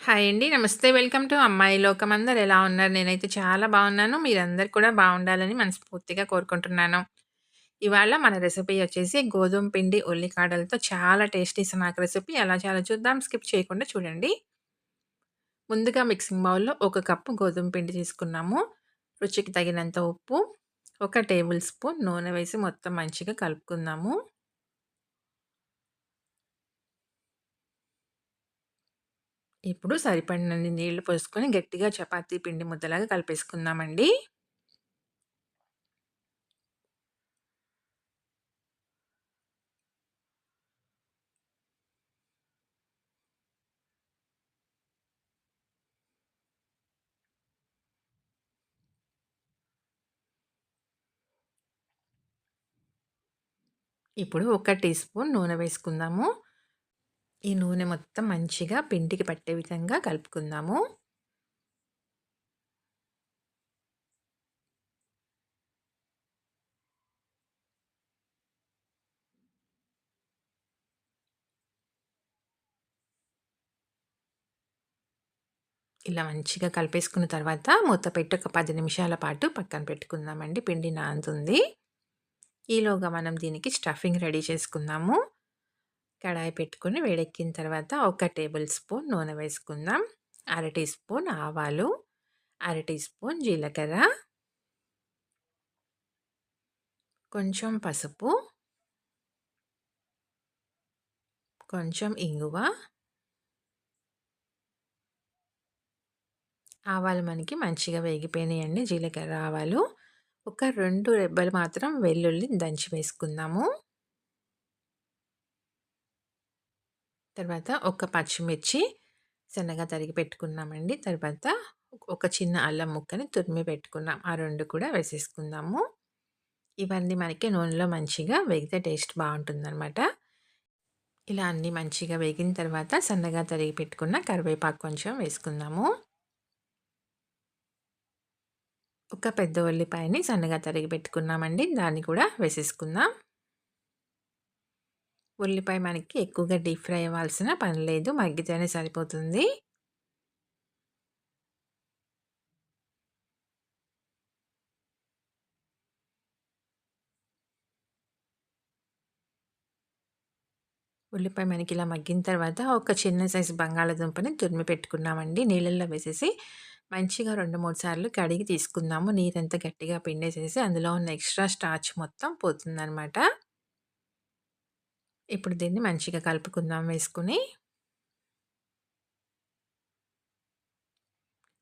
Hi అండి. నమస్తే. Welcome to అమ్మాయి లోకం. అందరూ ఎలా ఉన్నారు? నేనైతే చాలా బాగున్నాను. మీరందరూ కూడా బాగుండాలని మనస్ఫూర్తిగా కోరుకుంటున్నాను. ఇవాళ మన రెసిపీ వచ్చేసి గోధుమ పిండి ఉల్లికాడలతో చాలా టేస్టీ స్నాక్ రెసిపీ. ఎలా చేయాలో చూద్దాం. స్కిప్ చేయకుండా చూడండి. ముందుగా మిక్సింగ్ బౌల్‌లో ఒక కప్పు గోధుమ పిండి తీసుకున్నాము. రుచికి తగినంత ఉప్పు, ఒక టేబుల్ స్పూన్ నూనె వేసి మొత్తం మంచిగా కలుపుకుందాము. ఇప్పుడు సరిపడినన్ని నీళ్లు పోసుకొని గట్టిగా చపాతీ పిండి ముద్దలాగా కలిపేసుకుందామండి. ఇప్పుడు ఒక టీ స్పూన్ నూనె వేసుకుందాము. ఈ నూనె మొత్తం మంచిగా పిండికి పట్టే విధంగా కలుపుకుందాము. ఇలా మంచిగా కలిపేసుకున్న తర్వాత మూత పెట్టి ఒక 10 నిమిషాల పాటు పక్కన పెట్టుకుందామండి. పిండి నానుతుంది. ఈలోగా మనం దీనికి స్టఫింగ్ రెడీ చేసుకుందాము. కడాయి పెట్టుకొని వేడెక్కిన తర్వాత ఒక టేబుల్ స్పూన్ నూనె వేసుకుందాం. అర టీ స్పూన్ ఆవాలు, అర టీ స్పూన్ జీలకర్ర, కొంచెం పసుపు, కొంచెం ఇంగువ. ఆవాలు మనకి మంచిగా వేగిపోయినాయండి. జీలకర్ర, ఆవాలు. ఒక 2 రెబ్బలు మాత్రం వెల్లుల్లి దంచి వేసుకుందాము. తర్వాత ఒక పచ్చిమిర్చి సన్నగా తరిగి పెట్టుకున్నామండి. తర్వాత ఒక చిన్న అల్లం ముక్కని తురిమి పెట్టుకున్నాం. ఆ 2 కూడా వేసేసుకుందాము. ఇవన్నీ మనకి నూనెలో మంచిగా వేగితే టేస్ట్ బావుంటుందనమాట. ఇలా అన్నీ మంచిగా వేగిన తర్వాత సన్నగా తరిగి పెట్టుకున్న కరివేపాకు కొంచెం వేసుకుందాము. ఒక పెద్ద ఉల్లిపాయని సన్నగా తరిగి పెట్టుకున్నామండి. దాన్ని కూడా వేసేసుకుందాం. ఉల్లిపాయ మనకి ఎక్కువగా డీప్ ఫ్రై అవ్వాల్సిన పని లేదు. మగ్గితేనే సరిపోతుంది. ఉల్లిపాయ మనకి ఇలా మగ్గిన తర్వాత ఒక చిన్న సైజు బంగాళాదుంపని తురిమి పెట్టుకున్నామండి. నీళ్ళల్లో వేసేసి మంచిగా 2, 3 సార్లు కడిగి తీసుకుందాము. నీరంతా గట్టిగా పిండేసేసి అందులో ఉన్న ఎక్స్‌ట్రా స్టార్చ్ మొత్తం పోతుందనమాట. ఇప్పుడు దీన్ని మంచిగా కలుపుకుందాం వేసుకొని.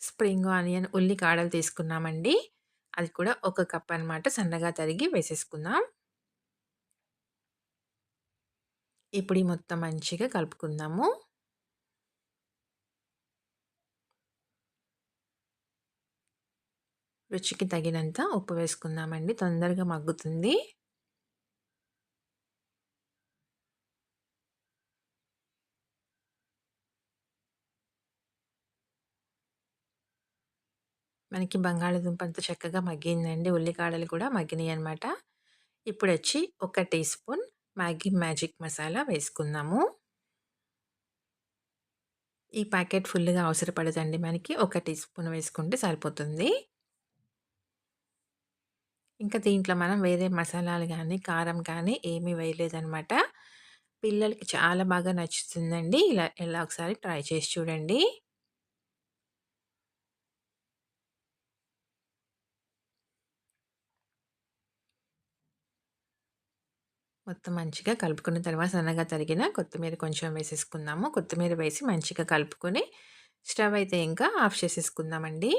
స్ప్రింగ్ ఆనియన్ ఉల్లికాడలు తీసుకున్నామండి. అది కూడా ఒక కప్ అనమాట సన్నగా తరిగి వేసేసుకుందాం. ఇప్పుడు ఈ మొత్తం మంచిగా కలుపుకుందాము. రుచికి తగినంత ఉప్పు వేసుకుందామండి. తొందరగా మగ్గుతుంది. మనకి బంగాళాదుంప అంతా చక్కగా మగ్గిందండి. ఉల్లికాడలు కూడా మగ్గినాయనమాట. ఇప్పుడొచ్చి ఒక teaspoon Maggi magic masala వేసుకుందాము. ఈ ప్యాకెట్ ఫుల్‌గా అవసరపడదండి మనకి. ఒక టీ స్పూన్ వేసుకుంటే సరిపోతుంది. ఇంకా దీంట్లో మనం వేరే మసాలాలు గానీ, కారం కానీ ఏమీ వేయలేదనమాట. పిల్లలకి చాలా బాగా నచ్చుతుందండి. ఇలా ఒకసారి ట్రై చేసి చూడండి. మొత్తం మంచిగా కలుపుకున్న తర్వాత సన్నగా తరిగిన కొత్తిమీర కొంచెం వేసేసుకుందాము. కొత్తిమీర వేసి మంచిగా కలుపుకొని స్టవ్ అయితే ఇంకా ఆఫ్ చేసేసుకుందామండి.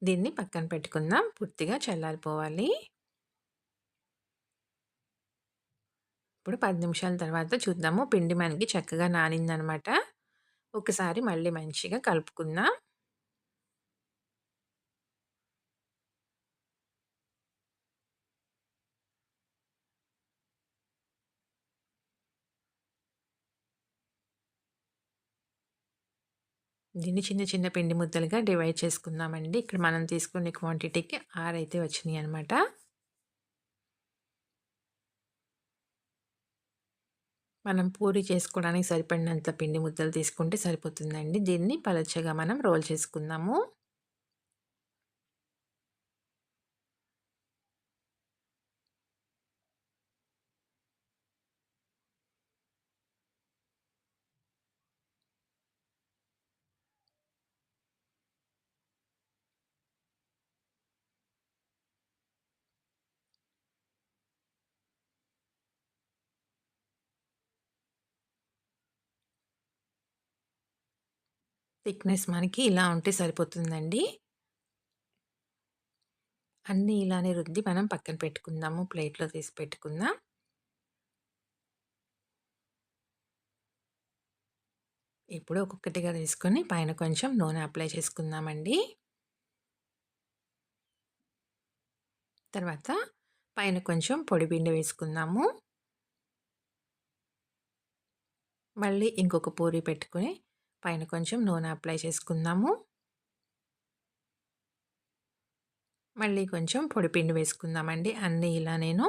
దీన్ని పక్కన పెట్టుకుందాం. పూర్తిగా చల్లారిపోవాలి. ఇప్పుడు 10 నిమిషాల తర్వాత చూద్దాము. పిండి మనకి చక్కగా నానిందనమాట. ఒకసారి మళ్ళీ మంచిగా కలుపుకుందాం. దీన్ని చిన్న చిన్న పిండి ముద్దలుగా డివైడ్ చేసుకుందామండి. ఇక్కడ మనం తీసుకునే క్వాంటిటీకి 6 అయితే వచ్చినాయనమాట. మనం పూరి చేసుకోవడానికి సరిపడినంత పిండి ముద్దలు తీసుకుంటే సరిపోతుందండి. దీన్ని పలచగా మనం రోల్ చేసుకుందాము. థిక్‌నెస్ మనకి ఇలా ఉంటే సరిపోతుందండి. అన్నీ ఇలానే రుద్ది మనం పక్కన పెట్టుకుందాము. ప్లేట్‌లో తీసి పెట్టుకుందాం. ఇప్పుడు ఒక్కొక్కటిగా తీసుకొని పైన కొంచెం నూనె అప్లై చేసుకుందామండి. తర్వాత పైన కొంచెం పొడి పిండి వేసుకుందాము. మళ్ళీ ఇంకొక పూరి పెట్టుకొని పైన కొంచెం నూనె అప్లై చేసుకుందాము. మళ్ళీ కొంచెం పొడి పిండి వేసుకుందామండి. అన్నీ ఇలా నేను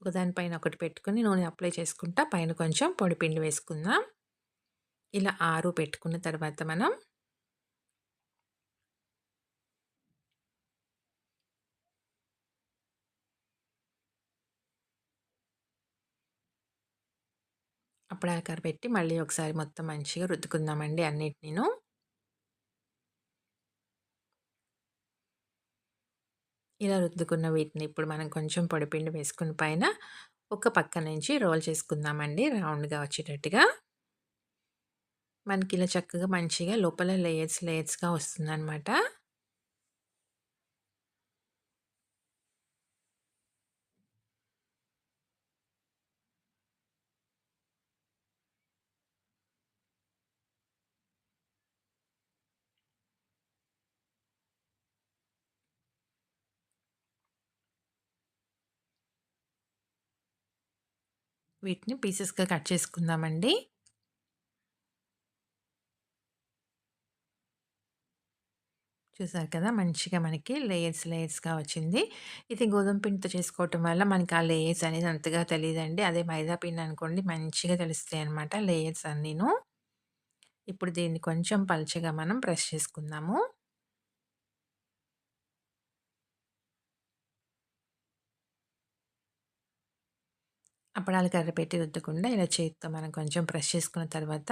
ఒకదాని పైన ఒకటి పెట్టుకొని నూనె అప్లై చేసుకుంటా పైన కొంచెం పొడి పిండి వేసుకుందాం. ఇలా 6 పెట్టుకున్న తర్వాత మనం అప్పడాకార పెట్టి మళ్ళీ ఒకసారి మొత్తం మంచిగా రుద్దుకుందామండి అన్నిటినీను. ఇలా రుద్దుకున్న వీటిని ఇప్పుడు మనం కొంచెం పొడిపిండి వేసుకుని పైన ఒక పక్క నుంచి రోల్ చేసుకుందామండి రౌండ్‌గా వచ్చేటట్టుగా. మనకి ఇలా చక్కగా మంచిగా లోపల లేయర్స్‌గా వస్తుందనమాట. వీటిని పీసెస్‌గా కట్ చేసుకుందామండి. చూసారు కదా! మంచిగా మనకి లేయర్స్‌గా వచ్చింది. ఇది గోధుమ పిండితో చేసుకోవటం వల్ల మనకి ఆ లేయర్స్ అనేది అంతగా తెలీదండి. అదే మైదా పిండి అనుకోండి మంచిగా తెలుస్తాయన్నమాట లేయర్స్ అన్నీను. ఇప్పుడు దీన్ని కొంచెం పల్చగా మనం ప్రెస్ చేసుకుందాము. అప్పడాల కర్ర పెట్టి రుద్దకుండా ఇలా చేత్తో మనం కొంచెం ప్రెస్ చేసుకున్న తర్వాత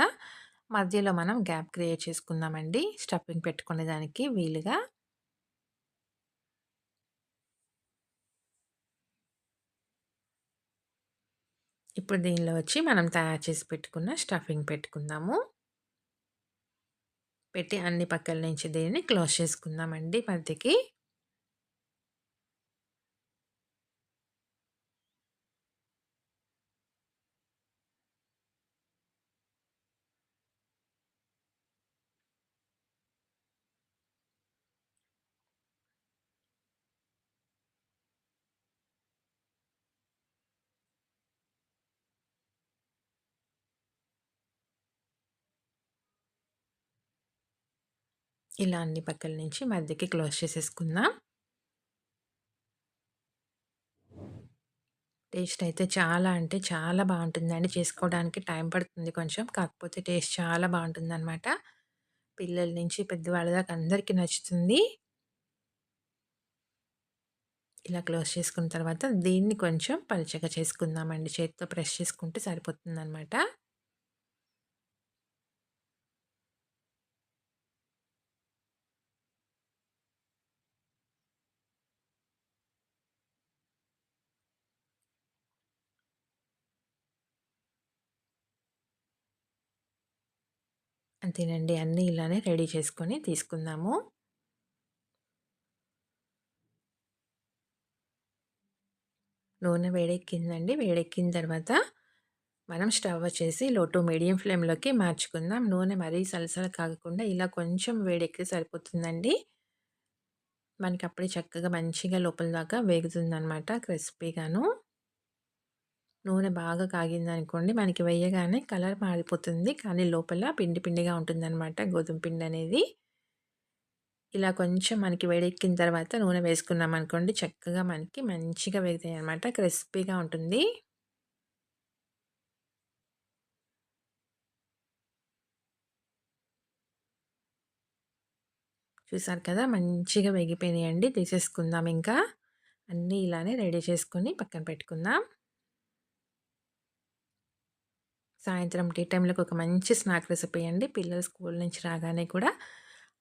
మధ్యలో మనం గ్యాప్ క్రియేట్ చేసుకుందామండి. స్టఫింగ్ పెట్టుకునే దానికి వీలుగా. ఇప్పుడు దీనిలో వచ్చి మనం తయారు చేసి పెట్టుకున్న స్టఫింగ్ పెట్టుకుందాము. పెట్టి అన్ని పక్కల నుంచి దీన్ని క్లోజ్ చేసుకుందామండి మధ్యకి. ఇలా అన్ని పక్కల నుంచి మధ్యకి క్లోజ్ చేసేసుకుందాం. టేస్ట్ అయితే చాలా అంటే చాలా బావుంటుందండి. చేసుకోవడానికి టైం పడుతుంది కొంచెం. కాకపోతే టేస్ట్ చాలా బావుంటుందనమాట. పిల్లల నుంచి పెద్దవాళ్ళ దాకా అందరికీ నచ్చుతుంది. ఇలా క్లోజ్ చేసుకున్న తర్వాత దీన్ని కొంచెం పలుచగా చేసుకుందామండి. చేత్తో ప్రెస్ చేసుకుంటే సరిపోతుందనమాట. అంతేనండి. అన్నీ ఇలానే రెడీ చేసుకొని తీసుకుందాము. నూనె వేడెక్కిందండి. వేడెక్కిన తర్వాత మనం స్టవ్ వచ్చేసి లో టు మీడియం ఫ్లేమ్‌లోకి మార్చుకుందాం. నూనె మరీ సలసల కాగకుండా ఇలా కొంచెం వేడెక్కితే సరిపోతుందండి. మనకప్పుడే చక్కగా మంచిగా లోపల దాకా వేగుతుందనమాట క్రిస్పీగాను. నూనె బాగా కాగిందనుకోండి మనకి వేయగానే కలర్ మారిపోతుంది. కానీ లోపల పిండి పిండిగా ఉంటుందనమాట గోధుమ పిండనేది. ఇలా కొంచెం మనకి వేడెక్కిన తర్వాత నూనె వేసుకున్నామనుకోండి చక్కగా మనకి మంచిగా వేగుతాయనమాట. క్రిస్పీగా ఉంటుంది. చూసారు కదా! మంచిగా వేగిపోయినాయండి. తీసేసుకుందాం ఇంకా. అన్నీ ఇలానే రెడీ చేసుకొని పక్కన పెట్టుకుందాం. సాయంత్రం టీ టైమ్‌లోకి ఒక మంచి స్నాక్ రెసిపీ అండి. పిల్లలు స్కూల్ నుంచి రాగానే కూడా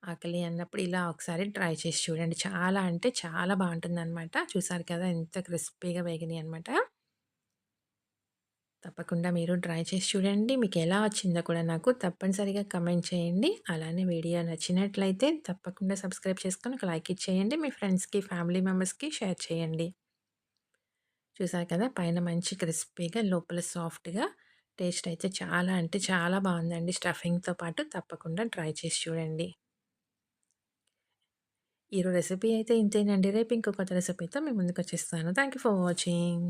ఆకలి అన్నప్పుడు ఇలా ఒకసారి ట్రై చేసి చూడండి. చాలా అంటే చాలా బావుంటుందనమాట. చూసారు కదా! ఎంత క్రిస్పీగా వేగినాయనమాట. తప్పకుండా మీరు ట్రై చేసి చూడండి. మీకెలా వచ్చిందో కూడా నాకు తప్పనిసరిగా కమెంట్ చేయండి. అలానే వీడియో నచ్చినట్లయితే తప్పకుండా సబ్స్క్రైబ్ చేసుకొని ఒక లైక్ ఇచ్చేయండి. మీ ఫ్రెండ్స్‌కి, ఫ్యామిలీ మెంబర్స్‌కి షేర్ చేయండి. చూసారు కదా! పైన మంచి క్రిస్పీగా, లోపల సాఫ్ట్‌గా టేస్ట్ అయితే చాలా అంటే చాలా బావుందండి. స్టఫింగ్‌తో పాటు తప్పకుండా ట్రై చేసి చూడండి. ఈరోజు రెసిపీ అయితే ఇంతేనండి. రేపు ఇంకో కొత్త రెసిపీతో మీ ముందుకొచ్చేస్తాను. Thank you for watching.